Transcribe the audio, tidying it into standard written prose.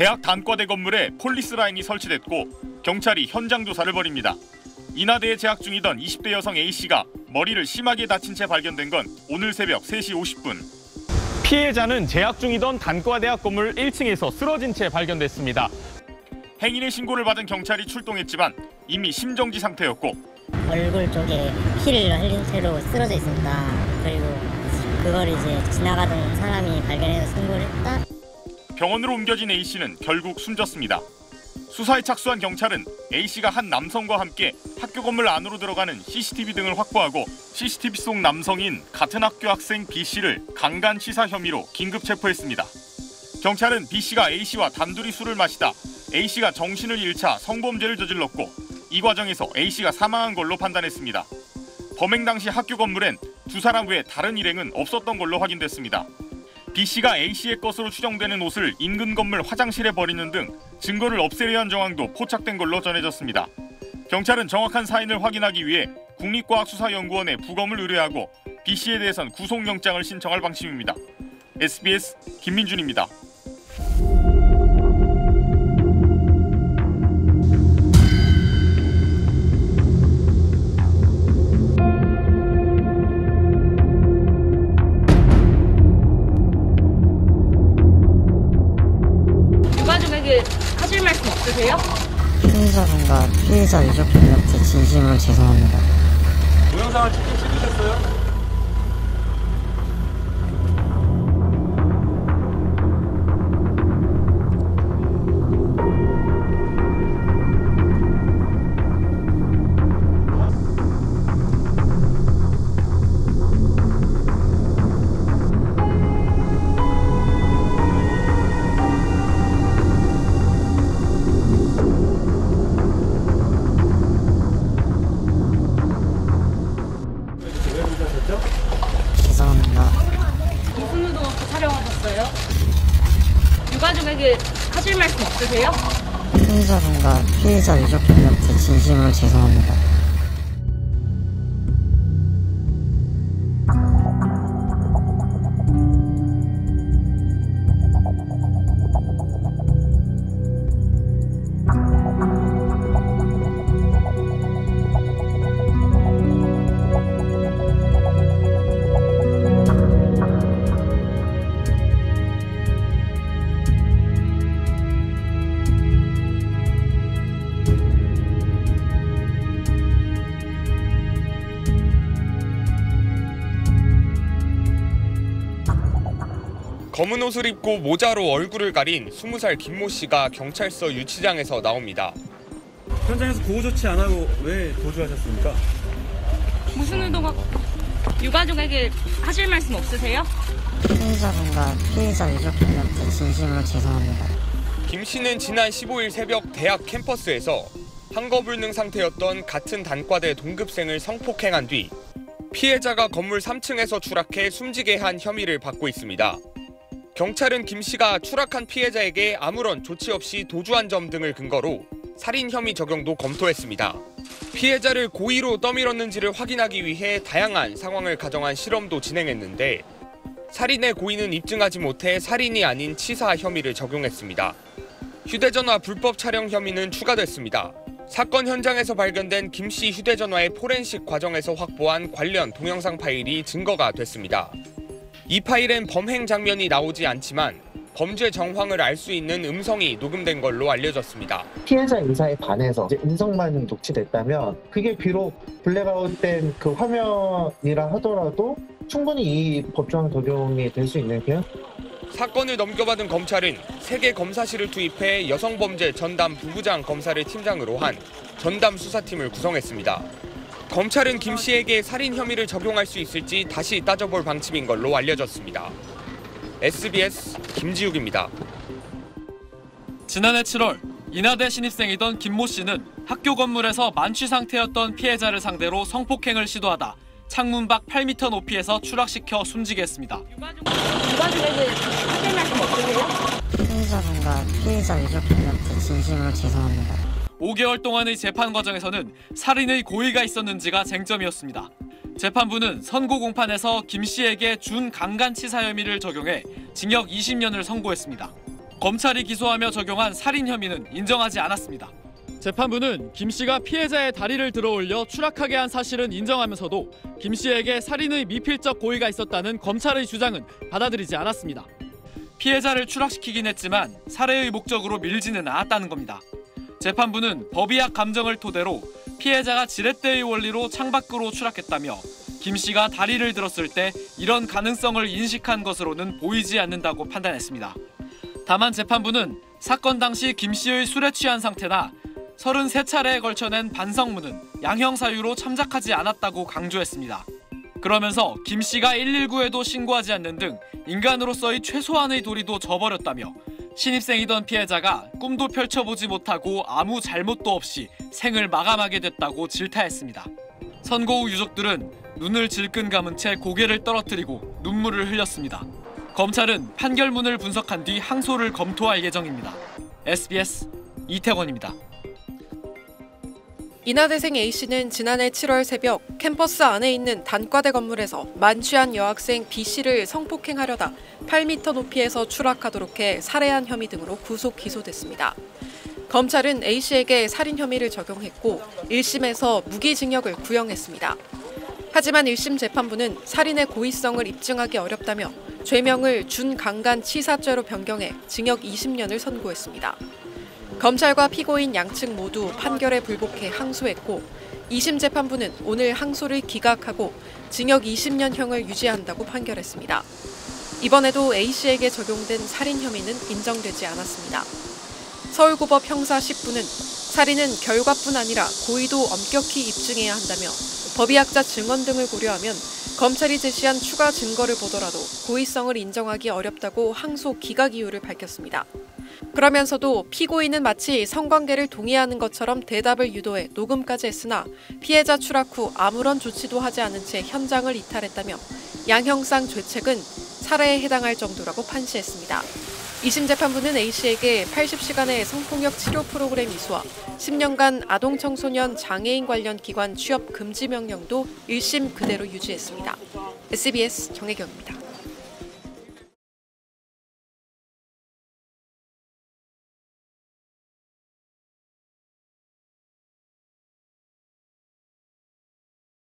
대학 단과대 건물에 폴리스 라인이 설치됐고 경찰이 현장 조사를 벌입니다. 인하대에 재학 중이던 20대 여성 A씨가 머리를 심하게 다친 채 발견된 건 오늘 새벽 3시 50분. 피해자는 재학 중이던 단과대학 건물 1층에서 쓰러진 채 발견됐습니다. 행인의 신고를 받은 경찰이 출동했지만 이미 심정지 상태였고 얼굴 쪽에 피를 흘린 채로 쓰러져 있습니다. 그리고 그걸 이제 지나가던 사람이 발견해서 신고를 했다. 병원으로 옮겨진 A씨는 결국 숨졌습니다. 수사에 착수한 경찰은 A씨가 한 남성과 함께 학교 건물 안으로 들어가는 CCTV 등을 확보하고 CCTV 속 남성인 같은 학교 학생 B씨를 강간치사 혐의로 긴급 체포했습니다. 경찰은 B씨가 A씨와 단둘이 술을 마시다 A씨가 정신을 잃자 성범죄를 저질렀고 이 과정에서 A씨가 사망한 걸로 판단했습니다. 범행 당시 학교 건물엔 두 사람 외에 다른 일행은 없었던 걸로 확인됐습니다. B씨가 A씨의 것으로 추정되는 옷을 인근 건물 화장실에 버리는 등 증거를 없애려 한 정황도 포착된 걸로 전해졌습니다. 경찰은 정확한 사인을 확인하기 위해 국립과학수사연구원에 부검을 의뢰하고 B씨에 대해선 구속영장을 신청할 방침입니다. SBS 김민준입니다. 하실 말씀 없으세요? 피해자분과 피해자 유족분한테 진심으로 죄송합니다. 동영상을 찍으셨어요? 죄송합니다. 무슨 의도 없이 촬영하셨어요? 유가족에게 하실 말씀 없으세요? 피해자분과 피해자 유족분한테 진심으로 죄송합니다. 검은 옷을 입고 모자로 얼굴을 가린 20살 김모 씨가 경찰서 유치장에서 나옵니다. 현장에서 보호 조치 안 하고 왜 도주하셨습니까? 무슨 의도가 유가족에게 하실 말씀 없으세요? 피해자분과 피해자 유족분한테 진심으로 죄송합니다. 김 씨는 지난 15일 새벽 대학 캠퍼스에서 한거불능 상태였던 같은 단과대 동급생을 성폭행한 뒤 피해자가 건물 3층에서 추락해 숨지게 한 혐의를 받고 있습니다. 경찰은 김 씨가 추락한 피해자에게 아무런 조치 없이 도주한 점 등을 근거로 살인 혐의 적용도 검토했습니다. 피해자를 고의로 떠밀었는지를 확인하기 위해 다양한 상황을 가정한 실험도 진행했는데 살인의 고의는 입증하지 못해 살인이 아닌 치사 혐의를 적용했습니다. 휴대전화 불법 촬영 혐의는 추가됐습니다. 사건 현장에서 발견된 김 씨 휴대전화의 포렌식 과정에서 확보한 관련 동영상 파일이 증거가 됐습니다. 이 파일엔 범행 장면이 나오지 않지만 범죄 정황을 알 수 있는 음성이 녹음된 걸로 알려졌습니다. 피해자 의사에 반해서 이제 음성만 녹취됐다면 그게 비록 블랙아웃된 그 화면이라 하더라도 충분히 이 법조항 적용이 될 수 있는 게요. 사건을 넘겨받은 검찰은 세계 검사실을 투입해 여성범죄 전담 부부장 검사를 팀장으로 한 전담 수사팀을 구성했습니다. 검찰은 김 씨에게 살인 혐의를 적용할 수 있을지 다시 따져볼 방침인 걸로 알려졌습니다. SBS 김지욱입니다. 지난해 7월 인하대 신입생이던 김모 씨는 학교 건물에서 만취 상태였던 피해자를 상대로 성폭행을 시도하다 창문 밖 8m 높이에서 추락시켜 숨지게 했습니다. 유가족에게 하실 말씀 없으세요? 피해자분과 피해자 유족분한테 진심으로 죄송합니다. 5개월 동안의 재판 과정에서는 살인의 고의가 있었는지가 쟁점이었습니다. 재판부는 선고 공판에서 김 씨에게 준 강간치사 혐의를 적용해 징역 20년을 선고했습니다. 검찰이 기소하며 적용한 살인 혐의는 인정하지 않았습니다. 재판부는 김 씨가 피해자의 다리를 들어올려 추락하게 한 사실은 인정하면서도 김 씨에게 살인의 미필적 고의가 있었다는 검찰의 주장은 받아들이지 않았습니다. 피해자를 추락시키긴 했지만 살해의 목적으로 밀지는 않았다는 겁니다. 재판부는 법의학 감정을 토대로 피해자가 지렛대의 원리로 창밖으로 추락했다며 김 씨가 다리를 들었을 때 이런 가능성을 인식한 것으로는 보이지 않는다고 판단했습니다. 다만 재판부는 사건 당시 김 씨의 술에 취한 상태나 33차례에 걸쳐 낸 반성문은 양형 사유로 참작하지 않았다고 강조했습니다. 그러면서 김 씨가 119에도 신고하지 않는 등 인간으로서의 최소한의 도리도 저버렸다며 신입생이던 피해자가 꿈도 펼쳐보지 못하고 아무 잘못도 없이 생을 마감하게 됐다고 질타했습니다. 선고 후 유족들은 눈을 질끈 감은 채 고개를 떨어뜨리고 눈물을 흘렸습니다. 검찰은 판결문을 분석한 뒤 항소를 검토할 예정입니다. SBS 이태권입니다. 인하대생 A씨는 지난해 7월 새벽 캠퍼스 안에 있는 단과대 건물에서 만취한 여학생 B씨를 성폭행하려다 8m 높이에서 추락하도록 해 살해한 혐의 등으로 구속 기소됐습니다. 검찰은 A씨에게 살인 혐의를 적용했고 1심에서 무기징역을 구형했습니다. 하지만 1심 재판부는 살인의 고의성을 입증하기 어렵다며 죄명을 준강간치사죄로 변경해 징역 20년을 선고했습니다. 검찰과 피고인 양측 모두 판결에 불복해 항소했고 2심 재판부는 오늘 항소를 기각하고 징역 20년형을 유지한다고 판결했습니다. 이번에도 A씨에게 적용된 살인 혐의는 인정되지 않았습니다. 서울고법 형사 10부는 살인은 결과뿐 아니라 고의도 엄격히 입증해야 한다며 법의학자 증언 등을 고려하면 검찰이 제시한 추가 증거를 보더라도 고의성을 인정하기 어렵다고 항소 기각 이유를 밝혔습니다. 그러면서도 피고인은 마치 성관계를 동의하는 것처럼 대답을 유도해 녹음까지 했으나 피해자 추락 후 아무런 조치도 하지 않은 채 현장을 이탈했다며 양형상 죄책은 살해에 해당할 정도라고 판시했습니다. 2심 재판부는 A씨에게 80시간의 성폭력 치료 프로그램 이수와 10년간 아동청소년 장애인 관련 기관 취업 금지 명령도 1심 그대로 유지했습니다. SBS 정혜경입니다.